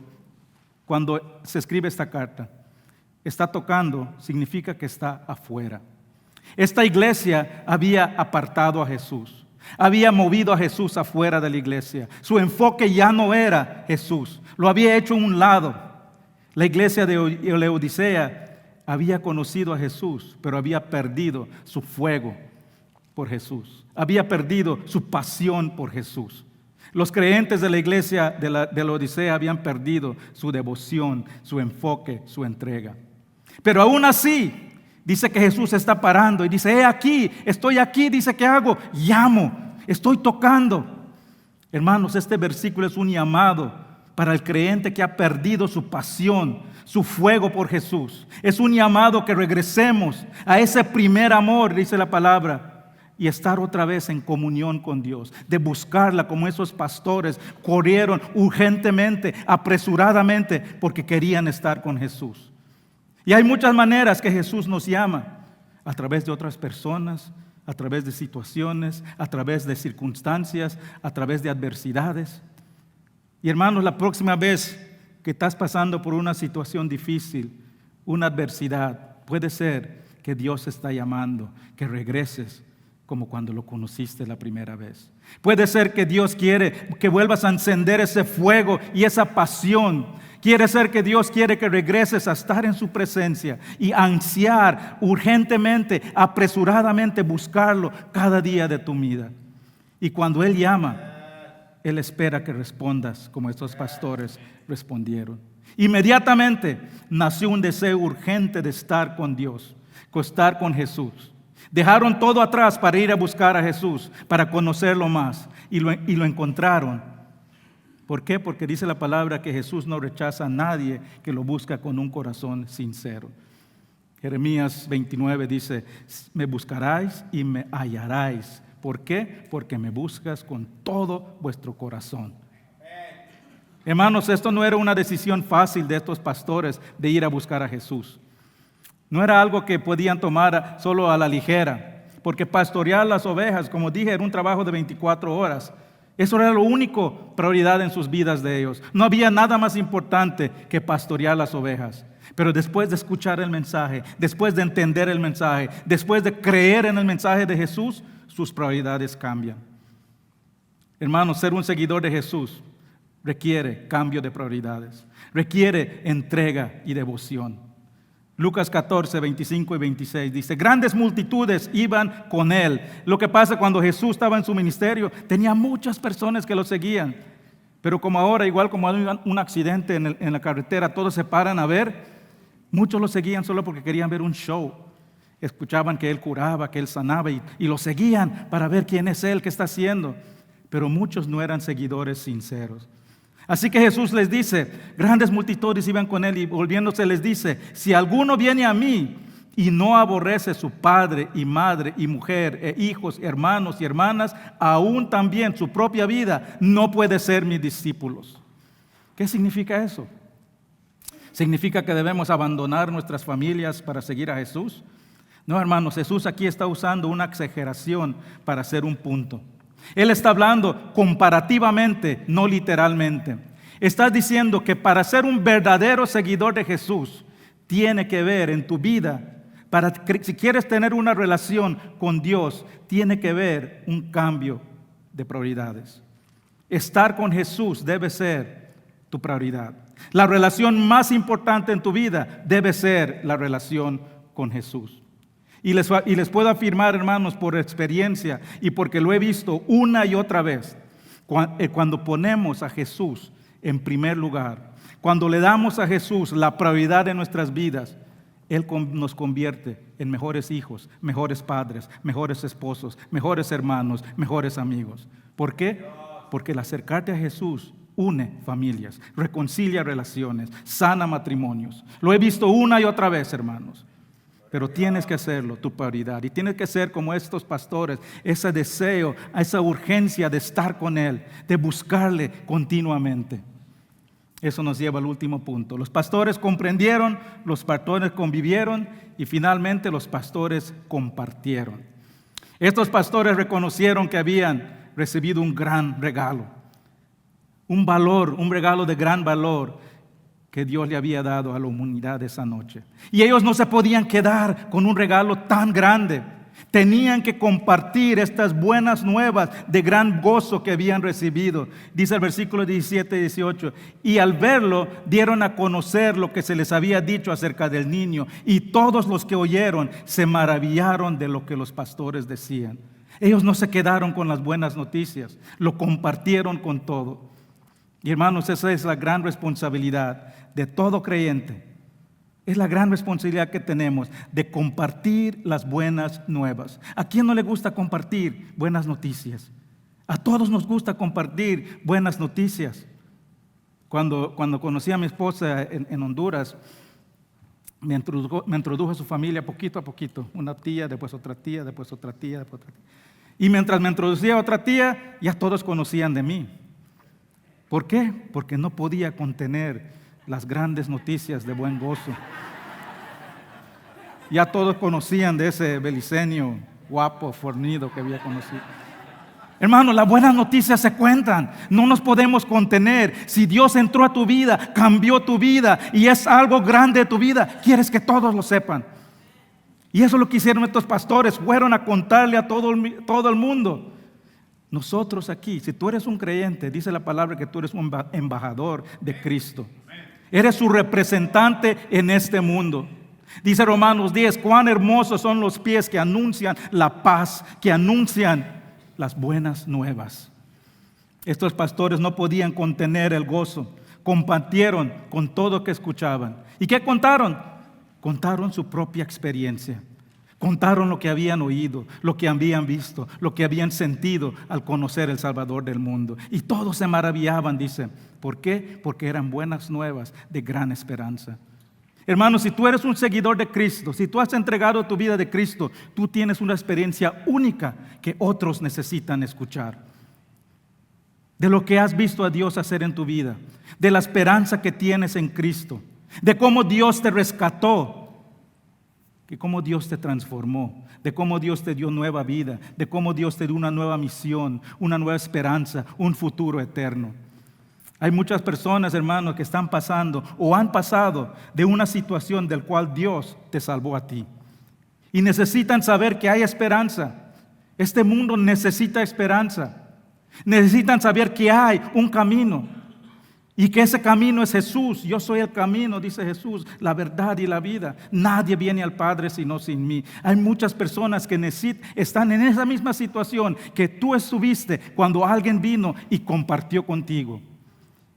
cuando se escribe esta carta? Está tocando, significa que está afuera. Esta iglesia había apartado a Jesús, había movido a Jesús afuera de la iglesia. Su enfoque ya no era Jesús, lo había hecho a un lado. La iglesia de Laodicea había conocido a Jesús, pero había perdido su fuego. por Jesús. Había perdido su pasión por Jesús. Los creyentes de la iglesia de la Odisea habían perdido su devoción, su enfoque, su entrega. Pero aún así, dice que Jesús está parando y dice, aquí, estoy aquí, dice, ¿qué hago? Llamo, estoy tocando. Hermanos, este versículo es un llamado para el creyente que ha perdido su pasión, su fuego por Jesús. Es un llamado que regresemos a ese primer amor, dice la palabra, y estar otra vez en comunión con Dios, de buscarla como esos pastores corrieron urgentemente, apresuradamente, porque querían estar con Jesús. Y hay muchas maneras que Jesús nos llama, a través de otras personas, a través de situaciones, a través de circunstancias, a través de adversidades. Y hermanos, la próxima vez que estás pasando por una situación difícil, una adversidad, puede ser que Dios está llamando, que regreses como cuando lo conociste la primera vez. Puede ser que Dios quiere que vuelvas a encender ese fuego y esa pasión. Quiere ser que Dios quiere que regreses a estar en su presencia y ansiar urgentemente, apresuradamente buscarlo cada día de tu vida. Y cuando Él llama, Él espera que respondas como estos pastores respondieron. Inmediatamente nació un deseo urgente de estar con Dios, de estar con Jesús. Dejaron todo atrás para ir a buscar a Jesús, para conocerlo más, y lo encontraron. ¿Por qué? Porque dice la palabra que Jesús no rechaza a nadie que lo busca con un corazón sincero. Jeremías 29 dice, me buscaráis y me hallaráis. ¿Por qué? Porque me buscas con todo vuestro corazón. Hermanos, esto no era una decisión fácil de estos pastores de ir a buscar a Jesús. No era algo que podían tomar solo a la ligera, porque pastorear las ovejas, como dije, era un trabajo de 24 horas. Eso era lo único prioridad en sus vidas de ellos. No había nada más importante que pastorear las ovejas. Pero después de escuchar el mensaje, después de entender el mensaje, después de creer en el mensaje de Jesús, sus prioridades cambian. Hermanos, ser un seguidor de Jesús requiere cambio de prioridades, requiere entrega y devoción. Lucas 14, 25 y 26 dice, grandes multitudes iban con Él. Lo que pasa cuando Jesús estaba en su ministerio, tenía muchas personas que lo seguían. Pero como ahora, igual como hay un accidente en la carretera, todos se paran a ver. Muchos lo seguían solo porque querían ver un show. Escuchaban que Él curaba, que Él sanaba y lo seguían para ver quién es Él, qué está haciendo. Pero muchos no eran seguidores sinceros. Así que Jesús les dice, grandes multitudes iban con Él y volviéndose les dice, si alguno viene a mí y no aborrece su padre y madre y mujer e hijos, hermanos y hermanas, aún también su propia vida, no puede ser mis discípulos. ¿Qué significa eso? ¿Significa que debemos abandonar nuestras familias para seguir a Jesús? No, hermanos, Jesús aquí está usando una exageración para hacer un punto. Él está hablando comparativamente, no literalmente. Está diciendo que para ser un verdadero seguidor de Jesús, tiene que ver en tu vida, si quieres tener una relación con Dios, tiene que ver un cambio de prioridades. Estar con Jesús debe ser tu prioridad. La relación más importante en tu vida debe ser la relación con Jesús. Y les puedo afirmar, hermanos, por experiencia y porque lo he visto una y otra vez, cuando ponemos a Jesús en primer lugar, cuando le damos a Jesús la prioridad de nuestras vidas, Él nos convierte en mejores hijos, mejores padres, mejores esposos, mejores hermanos, mejores amigos. ¿Por qué? Porque el acercarte a Jesús une familias, reconcilia relaciones, sana matrimonios. Lo he visto una y otra vez, hermanos. Pero tienes que hacerlo, tu prioridad. Y tienes que ser como estos pastores, ese deseo, esa urgencia de estar con Él, de buscarle continuamente. Eso nos lleva al último punto. Los pastores comprendieron, los pastores convivieron y finalmente los pastores compartieron. Estos pastores reconocieron que habían recibido un gran regalo, un regalo de gran valor que Dios le había dado a la humanidad esa noche. Y ellos no se podían quedar con un regalo tan grande. Tenían que compartir estas buenas nuevas de gran gozo que habían recibido. Dice el versículo 17 y 18. Y al verlo, dieron a conocer lo que se les había dicho acerca del niño. Y todos los que oyeron se maravillaron de lo que los pastores decían. Ellos no se quedaron con las buenas noticias, lo compartieron con todo. Y hermanos, esa es la gran responsabilidad de todo creyente. Es la gran responsabilidad que tenemos de compartir las buenas nuevas. ¿A quién no le gusta compartir buenas noticias? A todos nos gusta compartir buenas noticias. Cuando conocí a mi esposa en Honduras, me introdujo a su familia poquito a poquito. Una tía, después otra tía, después otra tía, después otra tía. Y mientras me introducía a otra tía, ya todos conocían de mí. ¿Por qué? Porque no podía contener las grandes noticias de buen gozo. Ya todos conocían de ese belicenio guapo, fornido que había conocido. Hermano, las buenas noticias se cuentan, no nos podemos contener. Si Dios entró a tu vida, cambió tu vida y es algo grande de tu vida, quieres que todos lo sepan. Y eso es lo que hicieron estos pastores, fueron a contarle a todo el mundo. Nosotros aquí, si tú eres un creyente, dice la palabra que tú eres un embajador de Cristo. Eres su representante en este mundo. Dice Romanos 10, cuán hermosos son los pies que anuncian la paz, que anuncian las buenas nuevas. Estos pastores no podían contener el gozo, compartieron con todo lo que escuchaban. ¿Y qué contaron? Contaron su propia experiencia, contaron lo que habían oído, lo que habían visto, lo que habían sentido al conocer el Salvador del mundo. Y todos se maravillaban, dice. ¿Por qué? Porque eran buenas nuevas de gran esperanza. Hermano, si tú eres un seguidor de Cristo, si tú has entregado tu vida de Cristo, tú tienes una experiencia única que otros necesitan escuchar. De lo que has visto a Dios hacer en tu vida, de la esperanza que tienes en Cristo, de cómo Dios te rescató, de cómo Dios te transformó, de cómo Dios te dio nueva vida, de cómo Dios te dio una nueva misión, una nueva esperanza, un futuro eterno. Hay muchas personas, hermanos, que están pasando o han pasado de una situación del cual Dios te salvó a ti. Y necesitan saber que hay esperanza. Este mundo necesita esperanza. Necesitan saber que hay un camino y que ese camino es Jesús. Yo soy el camino, dice Jesús, la verdad y la vida. Nadie viene al Padre sino sin mí. Hay muchas personas que están en esa misma situación que tú estuviste cuando alguien vino y compartió contigo.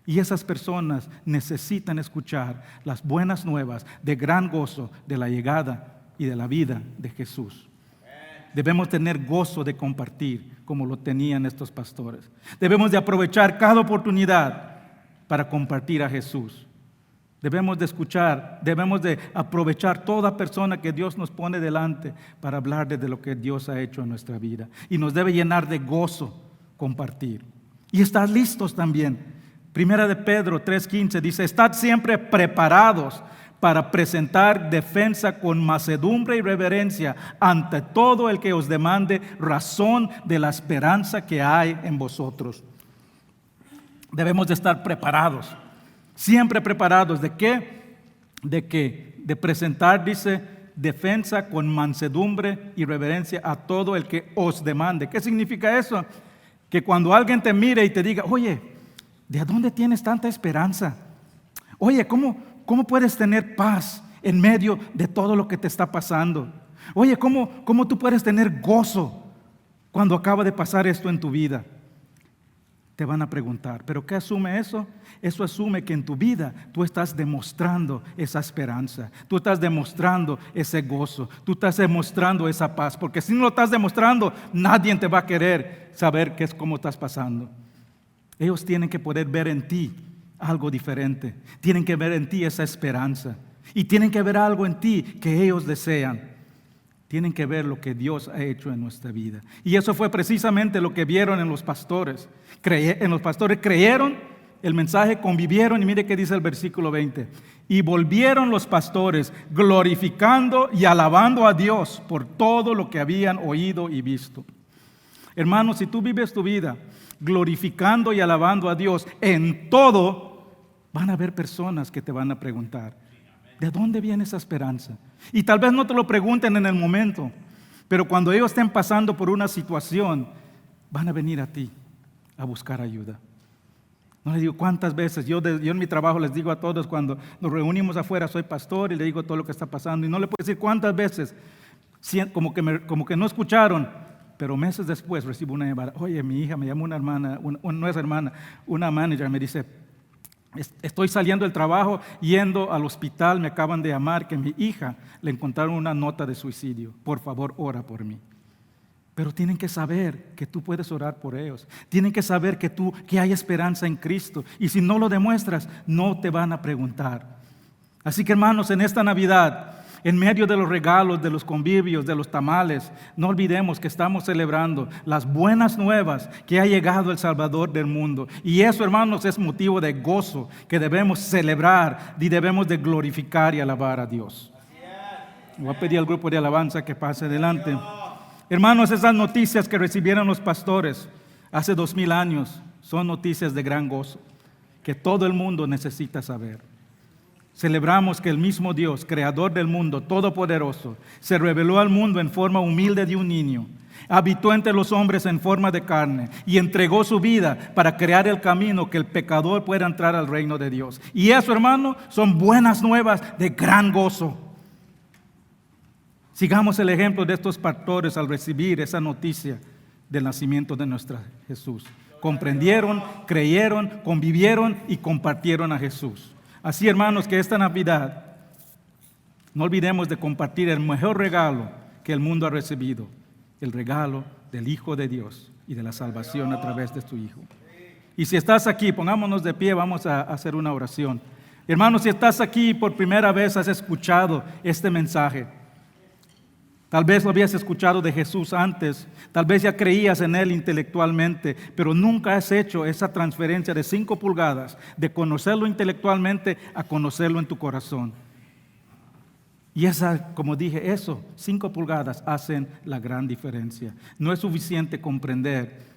Y esas personas necesitan escuchar las buenas nuevas de gran gozo de la llegada y de la vida de Jesús. Debemos tener gozo de compartir como lo tenían estos pastores. Debemos de aprovechar cada oportunidad para compartir a Jesús. Debemos de escuchar, debemos de aprovechar toda persona que Dios nos pone delante para hablar de lo que Dios ha hecho en nuestra vida. Y nos debe llenar de gozo compartir. Y estar listos también. Primera de Pedro 3:15 dice, estad siempre preparados para presentar defensa con mansedumbre y reverencia ante todo el que os demande razón de la esperanza que hay en vosotros. Debemos de estar preparados, siempre preparados. ¿De qué? De presentar, dice, defensa con mansedumbre y reverencia a todo el que os demande. ¿Qué significa eso? Que cuando alguien te mire y te diga, oye, ¿de dónde tienes tanta esperanza? Oye, ¿cómo puedes tener paz en medio de todo lo que te está pasando? Oye, ¿cómo tú puedes tener gozo cuando acaba de pasar esto en tu vida? Te van a preguntar, ¿pero qué asume eso? Eso asume que en tu vida tú estás demostrando esa esperanza, tú estás demostrando ese gozo, tú estás demostrando esa paz, porque si no lo estás demostrando, nadie te va a querer saber cómo estás pasando. Ellos tienen que poder ver en ti algo diferente. Tienen que ver en ti esa esperanza. Y tienen que ver algo en ti que ellos desean. Tienen que ver lo que Dios ha hecho en nuestra vida. Y eso fue precisamente lo que vieron en los pastores. En los pastores creyeron el mensaje, convivieron. Y mire qué dice el versículo 20. Y volvieron los pastores glorificando y alabando a Dios por todo lo que habían oído y visto. Hermanos, si tú vives tu vida glorificando y alabando a Dios en todo, van a haber personas que te van a preguntar, ¿de dónde viene esa esperanza? Y tal vez no te lo pregunten en el momento, pero cuando ellos estén pasando por una situación, van a venir a ti a buscar ayuda. No les digo cuántas veces, yo en mi trabajo les digo a todos cuando nos reunimos afuera, soy pastor y le digo todo lo que está pasando, y no le puedo decir cuántas veces, como que no escucharon, Pero meses después recibo una llamada. Oye, mi hija, me llama una hermana, no es hermana, una manager, me dice, estoy saliendo del trabajo, yendo al hospital, me acaban de llamar que mi hija le encontraron una nota de suicidio. Por favor, ora por mí. Pero tienen que saber que tú puedes orar por ellos. Tienen que saber que hay esperanza en Cristo. Y si no lo demuestras, no te van a preguntar. Así que, hermanos, en esta Navidad, en medio de los regalos, de los convivios, de los tamales, no olvidemos que estamos celebrando las buenas nuevas que ha llegado el Salvador del mundo. Y eso, hermanos, es motivo de gozo que debemos celebrar y debemos de glorificar y alabar a Dios. Voy a pedir al grupo de alabanza que pase adelante. Hermanos, esas noticias que recibieron los pastores hace 2000 años son noticias de gran gozo que todo el mundo necesita saber. Celebramos que el mismo Dios, creador del mundo, todopoderoso, se reveló al mundo en forma humilde de un niño, habitó entre los hombres en forma de carne y entregó su vida para crear el camino que el pecador pueda entrar al reino de Dios. Y eso, hermano, son buenas nuevas de gran gozo. Sigamos el ejemplo de estos pastores al recibir esa noticia del nacimiento de nuestro Jesús. Comprendieron, creyeron, convivieron y compartieron a Jesús. Así, hermanos, que esta Navidad no olvidemos de compartir el mejor regalo que el mundo ha recibido, el regalo del Hijo de Dios y de la salvación a través de su Hijo. Y si estás aquí, pongámonos de pie, vamos a hacer una oración. Hermanos, si estás aquí y por primera vez has escuchado este mensaje, tal vez lo habías escuchado de Jesús antes, tal vez ya creías en Él intelectualmente, pero nunca has hecho esa transferencia de 5 pulgadas, de conocerlo intelectualmente a conocerlo en tu corazón. Y como dije, 5 pulgadas hacen la gran diferencia. No es suficiente comprender,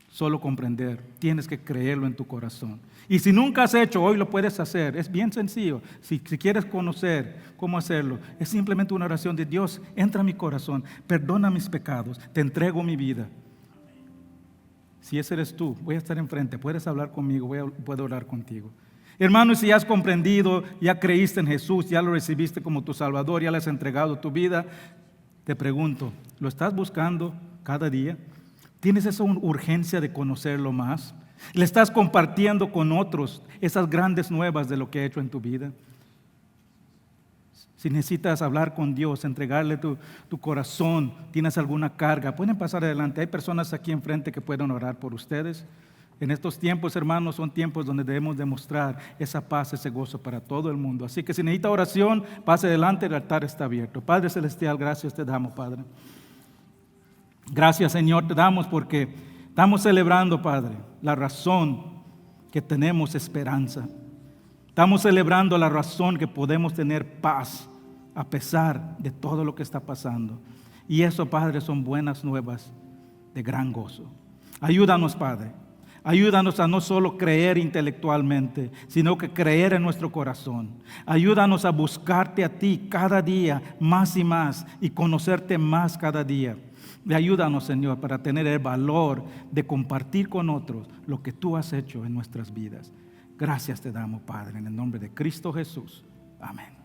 solo comprender, tienes que creerlo en tu corazón. Y si nunca has hecho, hoy lo puedes hacer. Es bien sencillo. Si quieres conocer cómo hacerlo, es simplemente una oración de Dios. Entra a mi corazón, perdona mis pecados, te entrego mi vida. Si ese eres tú, voy a estar enfrente, puedes hablar conmigo, puedo orar contigo. Hermano, si ya has comprendido, ya creíste en Jesús, ya lo recibiste como tu Salvador, ya le has entregado tu vida, te pregunto, ¿lo estás buscando cada día? ¿Tienes esa urgencia de conocerlo más? ¿Le estás compartiendo con otros esas grandes nuevas de lo que ha hecho en tu vida? Si necesitas hablar con Dios, entregarle tu corazón, tienes alguna carga, pueden pasar adelante. Hay personas aquí enfrente que pueden orar por ustedes. En estos tiempos, hermanos, son tiempos donde debemos demostrar esa paz, ese gozo para todo el mundo. Así que si necesita oración, pase adelante, el altar está abierto. Padre Celestial, gracias te damos, Padre. Gracias, Señor, te damos porque estamos celebrando, Padre, la razón que tenemos esperanza. Estamos celebrando la razón que podemos tener paz a pesar de todo lo que está pasando. Y eso, Padre, son buenas nuevas de gran gozo. Ayúdanos, Padre. Ayúdanos a no solo creer intelectualmente, sino que creer en nuestro corazón. Ayúdanos a buscarte a ti cada día más y más y conocerte más cada día. Y ayúdanos, Señor, para tener el valor de compartir con otros lo que tú has hecho en nuestras vidas. Gracias te damos, Padre, en el nombre de Cristo Jesús. Amén.